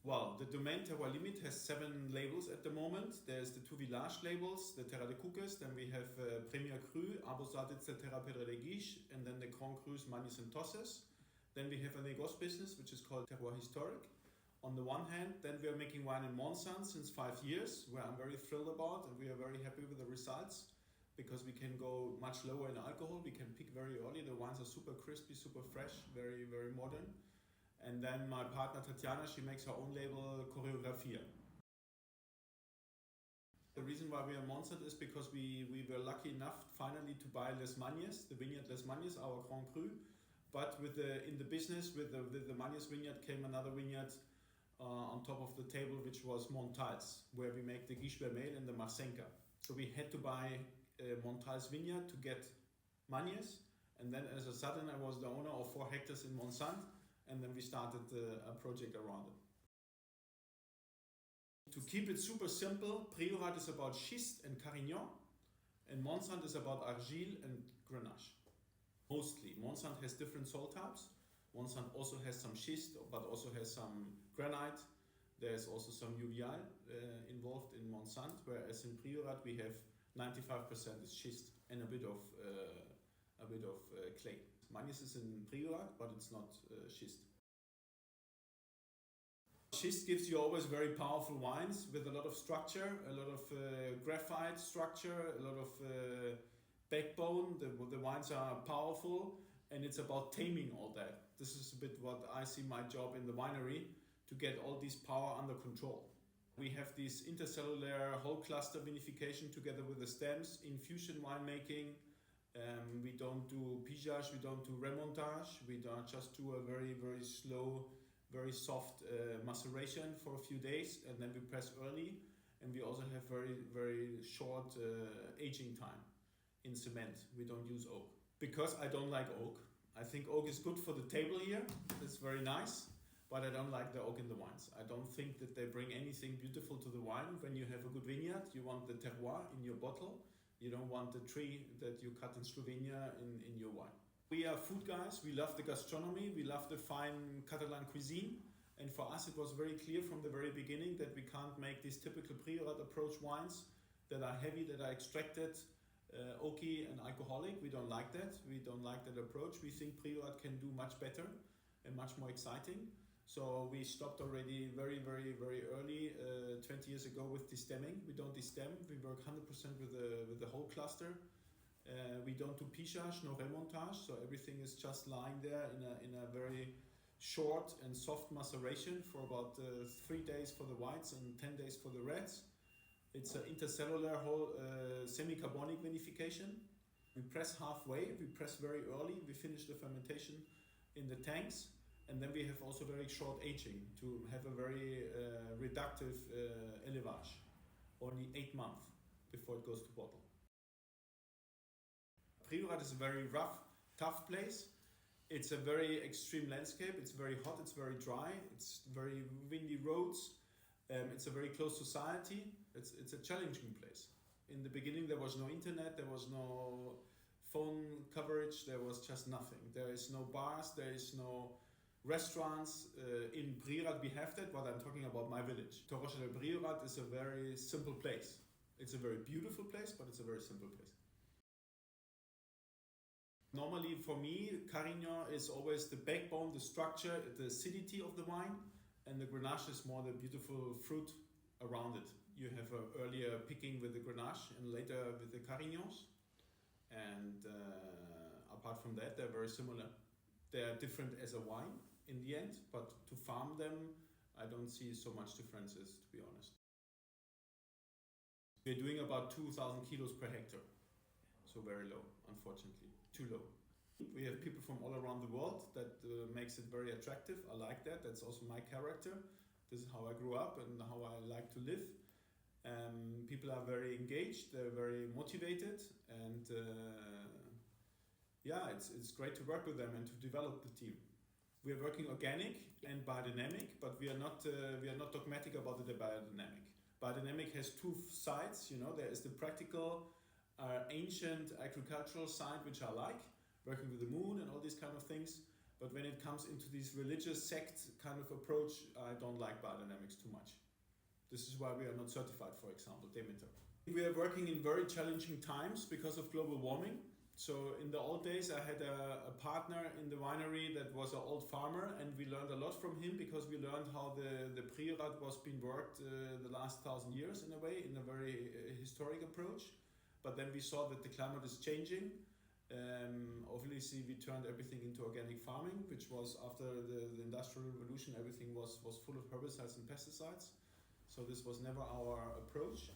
Well, the domain Terroir al Límit has 7 labels at the moment. There's the 2 village labels, the Terra de Cuques, then we have Premier Cru, Arbosatitz, the Terra Pedra de Guiche, and then the Grand Crus, Magnes and Tosses. Then we have a négoce business, which is called Terroir Historic. On the one hand, then we are making wine in Monsant since 5 years, where I'm very thrilled about, and we are very happy with the results, because we can go much lower in alcohol, we can pick very early, the wines are super crispy, super fresh, very, very modern. And then my partner Tatiana, she makes her own label, Choreografia. The reason why we are Monsant is because we were lucky enough finally to buy Les Magnes, the vineyard Les Magnes, our Grand Cru. But in the business, with the Magnes vineyard came another vineyard on top of the table, which was Montals, where we make the Guiche Vermeil and the Marsenka. So we had to buy Montals vineyard to get Magnes, and then as a sudden I was the owner of 4 hectares in Monsant, and then we started a project around it. To keep it super simple, Priorat is about schist and carignan, and Monsant is about argile and grenache. Mostly. Monsant has different soil types. Monsant also has some schist, but also has some granite. There's also some uvial involved in Monsant, whereas in Priorat we have 95% is schist and a bit of clay. Magnes is in Priorat, but it's not schist. Schist gives you always very powerful wines with a lot of structure, a lot of graphite structure, a lot of backbone. The wines are powerful, and it's about taming all that. This is a bit what I see my job in the winery, to get all this power under control. We have this intercellular whole cluster vinification together with the stems, infusion winemaking. We don't do pigeage, we don't do remontage, we don't just do a very, very slow, very soft maceration for a few days, and then we press early, and we also have very, very short aging time in cement. We don't use oak. Because I don't like oak. I think oak is good for the table here, it's very nice, but I don't like the oak in the wines. I don't think that they bring anything beautiful to the wine. When you have a good vineyard, you want the terroir in your bottle. You don't want the tree that you cut in Slovenia in your wine. We are food guys, we love the gastronomy, we love the fine Catalan cuisine, and for us it was very clear from the very beginning that we can't make these typical Priorat approach wines that are heavy, that are extracted, oaky and alcoholic. We don't like that. We don't like that approach. We think Priorat can do much better and much more exciting. So we stopped already very, very, very early, 20 years ago, with destemming. We don't destem. We work 100% with the whole cluster. We don't do pichage, no remontage. So everything is just lying there in a very short and soft maceration for about 3 days for the whites and 10 days for the reds. It's an intercellular whole semi-carbonic vinification. We press halfway. We press very early. We finish the fermentation in the tanks. And then we have also very short aging to have a very reductive élevage, only 8 months before it goes to bottle. Priorat is a very rough, tough place. It's a very extreme landscape. It's very hot, it's very dry, it's very windy roads. It's a very closed society. It's a challenging place. In the beginning there was no internet, there was no phone coverage, there was just nothing. There is no bars, there is no restaurants. In Priorat we have that, but I'm talking about my village. Terroir al Priorat is a very simple place. It's a very beautiful place, but it's a very simple place. Normally for me, Carignan is always the backbone, the structure, the acidity of the wine, and the Grenache is more the beautiful fruit around it. You have an earlier picking with the Grenache and later with the Carignans. And apart from that, they're very similar. They're different as a wine in the end, but to farm them, I don't see so much differences, to be honest. We're doing about 2,000 kilos per hectare. So very low, unfortunately, too low. We have people from all around the world. That makes it very attractive. I like that. That's also my character. This is how I grew up and how I like to live. People are very engaged. They're very motivated, and yeah, it's great to work with them and to develop the team. We are working organic and biodynamic, but we are not dogmatic about the biodynamic. Biodynamic has 2 sides. You know, there is the practical, ancient agricultural side, which I like, working with the moon and all these kind of things. But when it comes into this religious sect kind of approach, I don't like biodynamics too much. This is why we are not certified, for example, Demeter. We are working in very challenging times because of global warming. So in the old days, I had a partner in the winery that was an old farmer, and we learned a lot from him because we learned how the Priorat was being worked the last 1,000 years in a way, in a very historic approach. But then we saw that the climate is changing. Obviously, we turned everything into organic farming, which was after the Industrial Revolution, everything was full of herbicides and pesticides. So this was never our approach.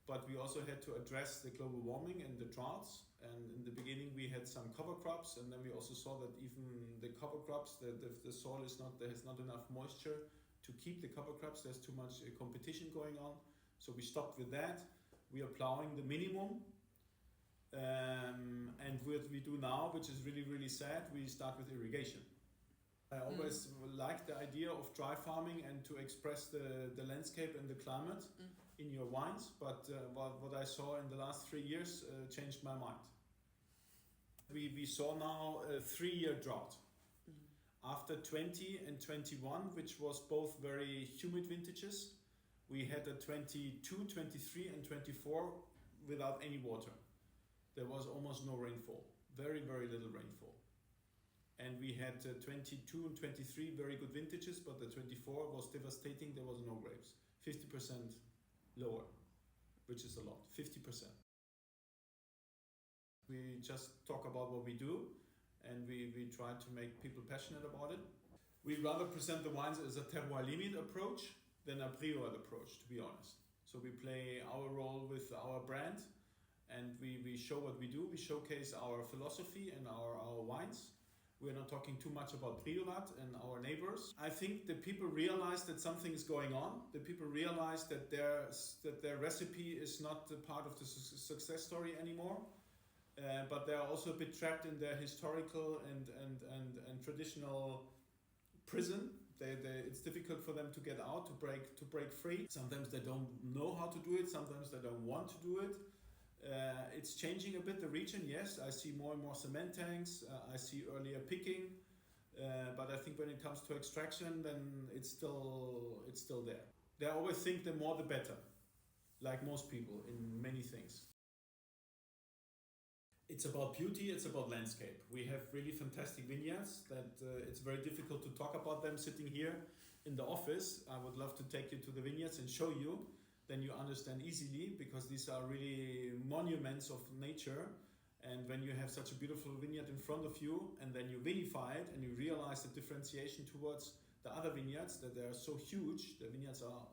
But we also had to address the global warming and the droughts. And in the beginning, we had some cover crops, and then we also saw that even the cover crops, the soil is not, there is not enough moisture to keep the cover crops. There's too much competition going on. So we stopped with that. We are plowing the minimum. And what we do now, which is really, really sad, we start with irrigation. I always like the idea of dry farming and to express the landscape and the climate in your wines, but what I saw in the last 3 years changed my mind. We saw now a 3-year drought. After 20 and 21, which was both very humid vintages, we had a 22, 23 and 24 without any water. There was almost no rainfall, very, very little rainfall. And we had 22 and 23 very good vintages, but the 24 was devastating, there was no grapes. 50% lower, which is a lot, 50%. We just talk about what we do, and we try to make people passionate about it. We rather present the wines as a Terroir al Límit approach than a Priorat approach, to be honest. So we play our role with our brand, and we show what we do. We showcase our philosophy and our wines. We're not talking too much about Priorat and our neighbors. I think the people realize that something is going on. The people realize that their recipe is not a part of the success story anymore. But they're also a bit trapped in their historical and traditional prison. It's difficult for them to get out, to break free. Sometimes they don't know how to do it. Sometimes they don't want to do it. It's changing a bit, the region, yes. I see more and more cement tanks. I see earlier picking. But I think when it comes to extraction, then it's still there. They always think the more the better, like most people in many things. It's about beauty, it's about landscape. We have really fantastic vineyards that it's very difficult to talk about them sitting here in the office. I would love to take you to the vineyards and show you. Then you understand easily, because these are really monuments of nature. And when you have such a beautiful vineyard in front of you, and then you vinify it and you realize the differentiation towards the other vineyards, that they are so huge,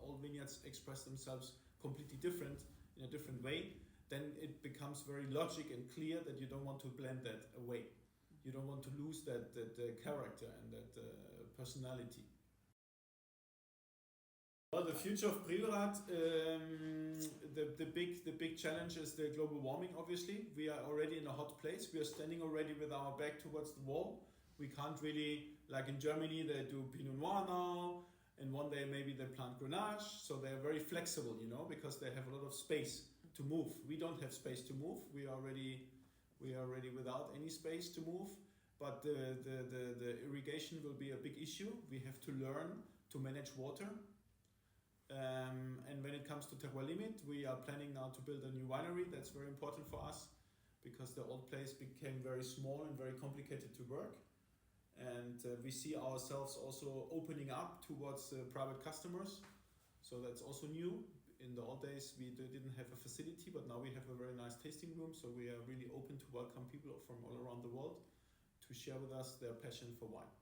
all vineyards express themselves completely different, in a different way, then it becomes very logic and clear that you don't want to blend that away. You don't want to lose that character and that personality. Well, the future of Priorat, the big challenge is the global warming, obviously. We are already in a hot place. We are standing already with our back towards the wall. We can't really, like in Germany, they do Pinot Noir now, and one day maybe they plant Grenache. So they're very flexible, because they have a lot of space to move. We don't have space to move. We are already without any space to move. But the irrigation will be a big issue. We have to learn to manage water. And when it comes to Terroir al Límit, we are planning now to build a new winery. That's very important for us, because the old place became very small and very complicated to work. And we see ourselves also opening up towards private customers. So that's also new. In the old days, we didn't have a facility, but now we have a very nice tasting room. So we are really open to welcome people from all around the world to share with us their passion for wine.